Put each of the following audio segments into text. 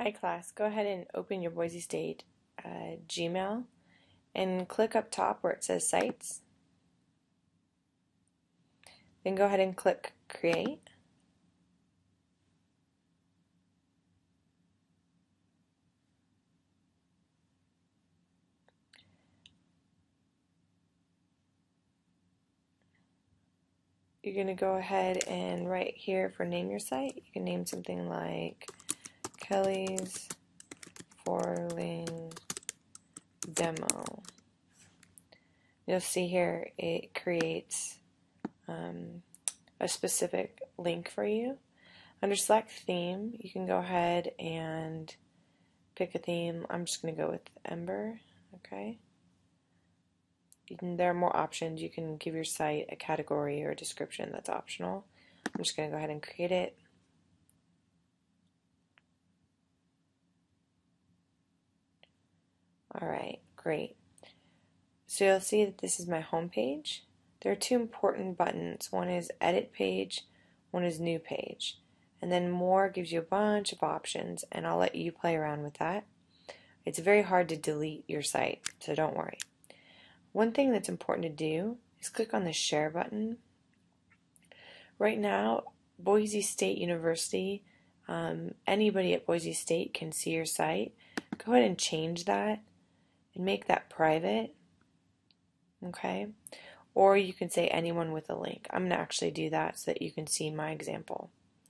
Hi class, go ahead and open your Boise State Gmail and click up top where it says Sites. Then go ahead and click Create. You're going to go ahead and right here for name your site, you can name something like Kelly's Forling Demo. You'll see here it creates a specific link for you. Under select theme, you can go ahead and pick a theme. I'm just going to go with Ember. Okay. There are more options. You can give your site a category or a description. That's optional. I'm just going to go ahead and create it. Alright, great. So you'll see that this is my home page. There are two important buttons. One is Edit Page, one is New Page. And then More gives you a bunch of options, and I'll let you play around with that. It's very hard to delete your site, so don't worry. One thing that's important to do is click on the Share button. Right now, Boise State University, anybody at Boise State can see your site. Go ahead and change that and make that private. Okay? Or you can say anyone with a link. I'm going to actually do that so that you can see my example.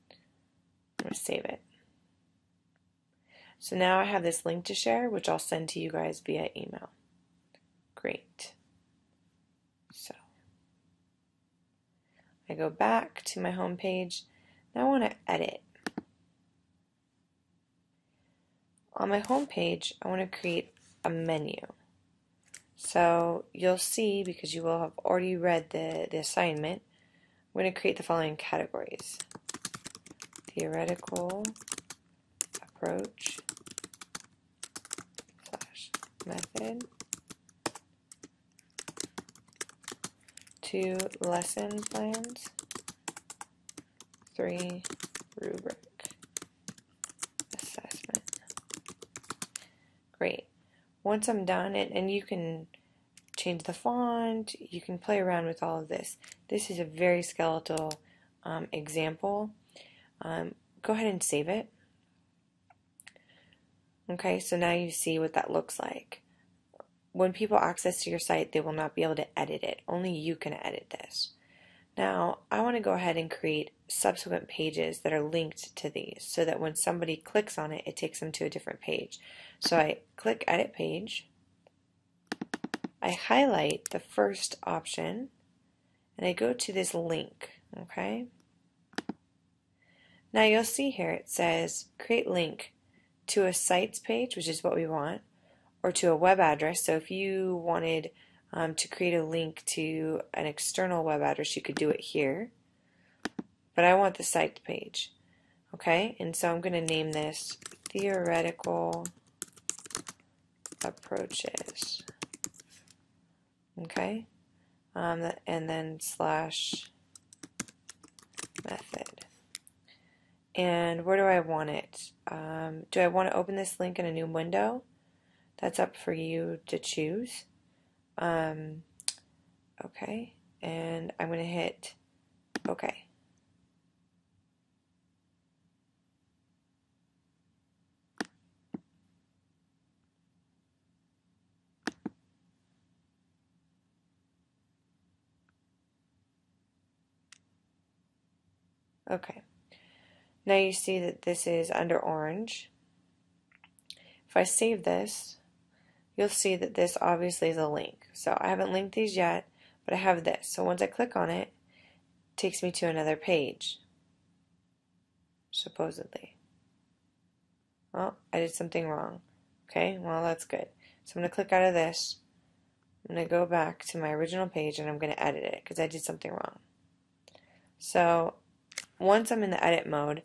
I'm going to save it. So now I have this link to share, which I'll send to you guys via email. Great. So I go back to my home page. Now I want to edit. On my home page, I want to create a menu. So you'll see, because you will have already read the assignment, I'm going to create the following categories. Theoretical approach / method, 2 lesson plans, 3 rubric assessment. Great. Once I'm done, and you can change the font, you can play around with all of this. This is a very skeletal example. Go ahead and save it. Okay, so now you see what that looks like. When people access to your site, they will not be able to edit it. Only you can edit this. Now, I want to go ahead and create subsequent pages that are linked to these so that when somebody clicks on it, it takes them to a different page. So I click Edit Page. I highlight the first option and I go to this link. Okay. Now you'll see here it says create link to a sites page, which is what we want, or to a web address. So if you wanted to create a link to an external web address, you could do it here. But I want the site page. Okay, and so I'm going to name this Theoretical Approaches. Okay, and then / method. And where do I want it? Do I want to open this link in a new window? That's up for you to choose. Okay, and I'm going to hit OK. Okay. Now you see that this is under orange. If I save this, you'll see that this obviously is a link. So I haven't linked these yet, but I have this. So once I click on it, it takes me to another page, supposedly. Oh, I did something wrong. Okay, well that's good. So I'm going to click out of this. I'm going to go back to my original page and I'm going to edit it because I did something wrong. So once I'm in the edit mode,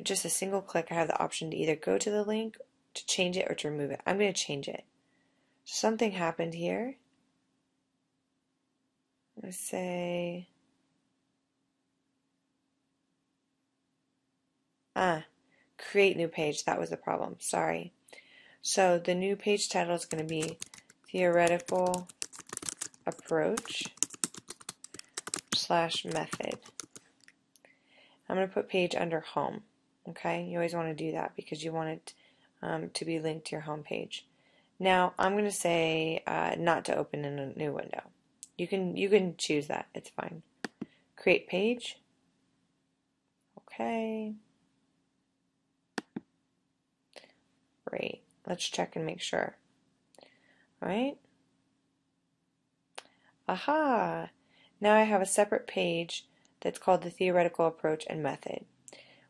just a single click, I have the option to either go to the link, to change it, or to remove it. I'm going to change it. Something happened here. Let's say, create new page. That was the problem. Sorry. So the new page title is going to be Theoretical Approach / Method. I'm going to put page under home. Okay, you always want to do that because you want it to be linked to your home page. Now I'm going to say not to open in a new window. You can choose that. It's fine. Create page. Okay. Great. Let's check and make sure. All right. Aha! Now I have a separate page that's called the Theoretical Approach and Method.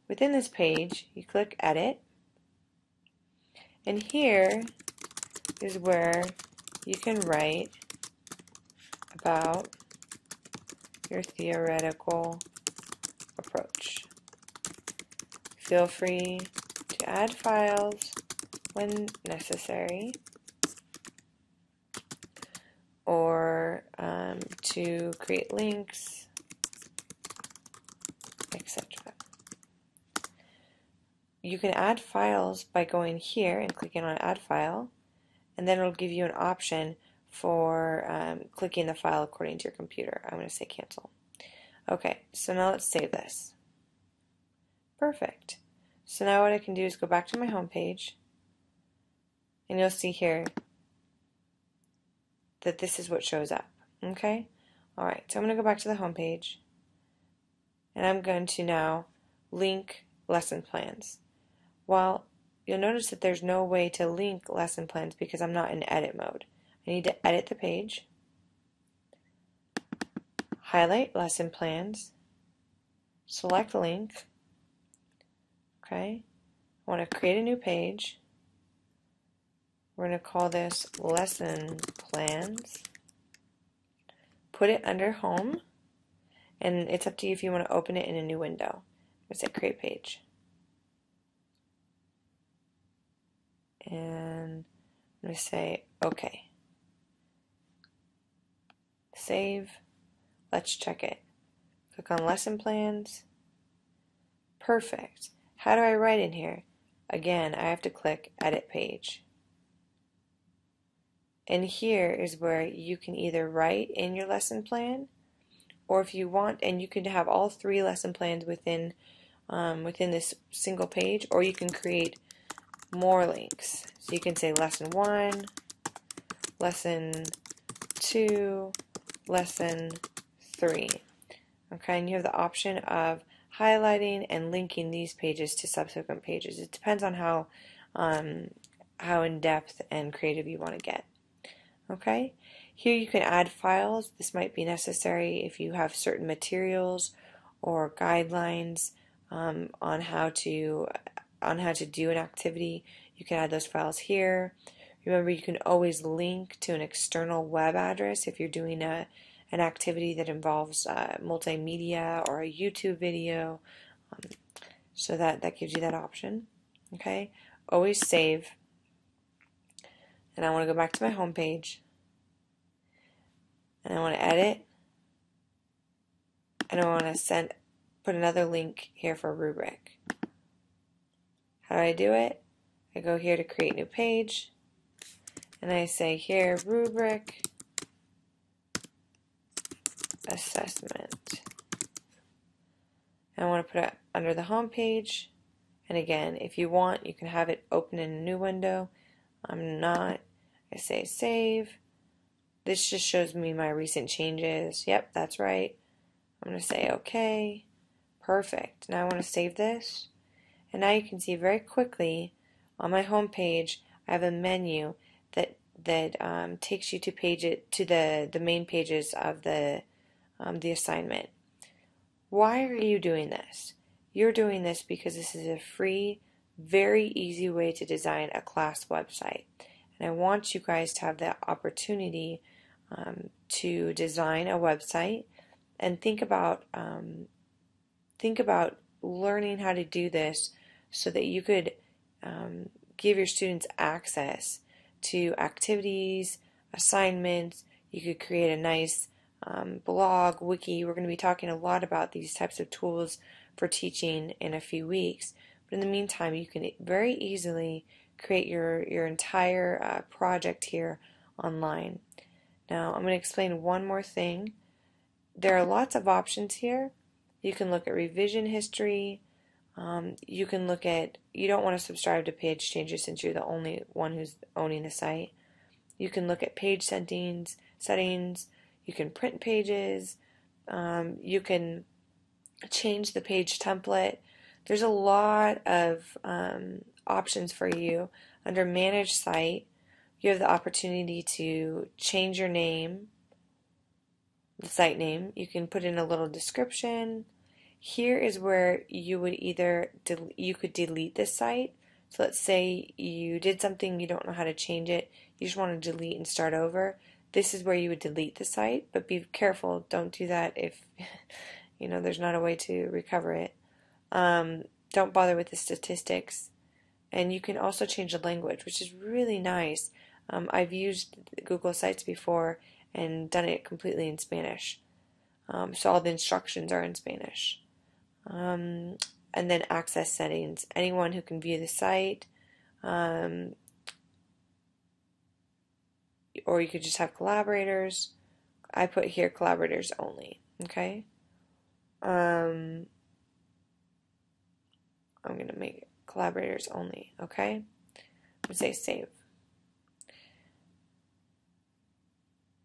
Within this page, you click Edit, and here is where you can write about your theoretical approach. Feel free to add files when necessary, or to create links, etc. You can add files by going here and clicking on Add File, and then it'll give you an option for clicking the file according to your computer. I'm going to say Cancel. Okay, so now let's save this. Perfect. So now what I can do is go back to my home page, and you'll see here that this is what shows up. Okay? Alright, so I'm going to go back to the home page, and I'm going to now link lesson plans. Well, you'll notice that there's no way to link lesson plans because I'm not in edit mode. I need to edit the page, highlight lesson plans, select link. Okay, I want to create a new page. We're going to call this lesson plans. Put it under home, and it's up to you if you want to open it in a new window. I'm going to say create page. And I'm going to say OK. Save. Let's check it. Click on lesson plans. Perfect. How do I write in here? Again, I have to click edit page. And here is where you can either write in your lesson plan, or if you want, and you can have all 3 lesson plans within this single page, or you can create more links. So you can say lesson 1, lesson 2, lesson 3. Okay, and you have the option of highlighting and linking these pages to subsequent pages. It depends on how in-depth and creative you want to get. Okay, here you can add files. This might be necessary if you have certain materials or guidelines on how to do an activity. You can add those files here. Remember, you can always link to an external web address if you're doing an activity that involves multimedia or a YouTube video. So that gives you that option. Okay, always save. And I want to go back to my home page, and I want to edit, and I want to put another link here for rubric. How do I do it? I go here to create new page, and I say here rubric assessment. And I want to put it under the home page, and again, if you want, you can have it open in a new window. I'm not. I say save. This just shows me my recent changes. Yep, that's right. I'm going to say OK. Perfect. Now I want to save this. And now you can see very quickly on my home page, I have a menu that takes you to the main pages of the assignment. Why are you doing this? You're doing this because this is a free, very easy way to design a class website. And I want you guys to have the opportunity to design a website and think about learning how to do this so that you could give your students access to activities, assignments. You could create a nice blog, wiki. We're going to be talking a lot about these types of tools for teaching in a few weeks. But But in the meantime, you can very easily create your entire project here online. Now, I'm going to explain one more thing. There are lots of options here. You can look at revision history. You can look at, you don't want to subscribe to page changes since you're the only one who's owning the site. You can look at page settings. You can print pages. You can change the page template. There's a lot of options for you. Under Manage Site, you have the opportunity to change your name, the site name. You can put in a little description. Here is where you would you could delete this site. So let's say you did something, you don't know how to change it, you just want to delete and start over. This is where you would delete the site, but be careful, don't do that if there's not a way to recover it. Don't bother with the statistics. And you can also change the language, which is really nice. I've used Google Sites before and done it completely in Spanish. So all the instructions are in Spanish. And then access settings. Anyone who can view the site, or you could just have collaborators. I put here collaborators only. Okay. I'm going to make it collaborators only. Okay. I'm going to say save.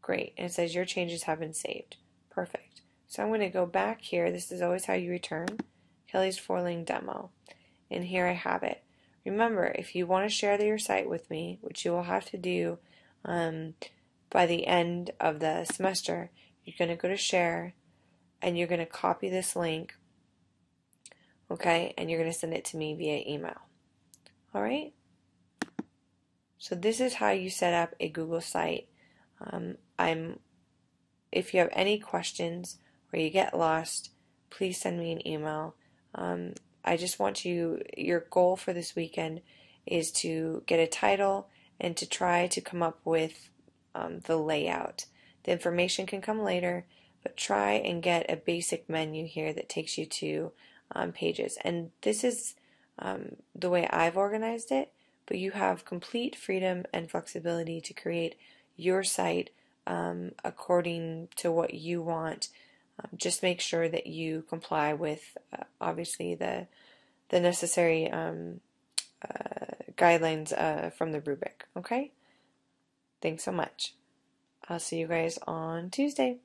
Great. And it says your changes have been saved. Perfect. So I'm going to go back here. This is always how you return Kelly's 4-lane demo. And here I have it. Remember, if you want to share your site with me, which you will have to do by the end of the semester, you're going to go to share and you're going to copy this link, okay, and you're going to send it to me via email. All right? So this is how you set up a Google site. If you have any questions or you get lost, please send me an email. I just want your goal for this weekend is to get a title and to try to come up with the layout. The information can come later, but try and get a basic menu here that takes you to pages. And this is the way I've organized it, but you have complete freedom and flexibility to create your site according to what you want. Just make sure that you comply with obviously the necessary guidelines from the rubric. Okay? Thanks so much. I'll see you guys on Tuesday.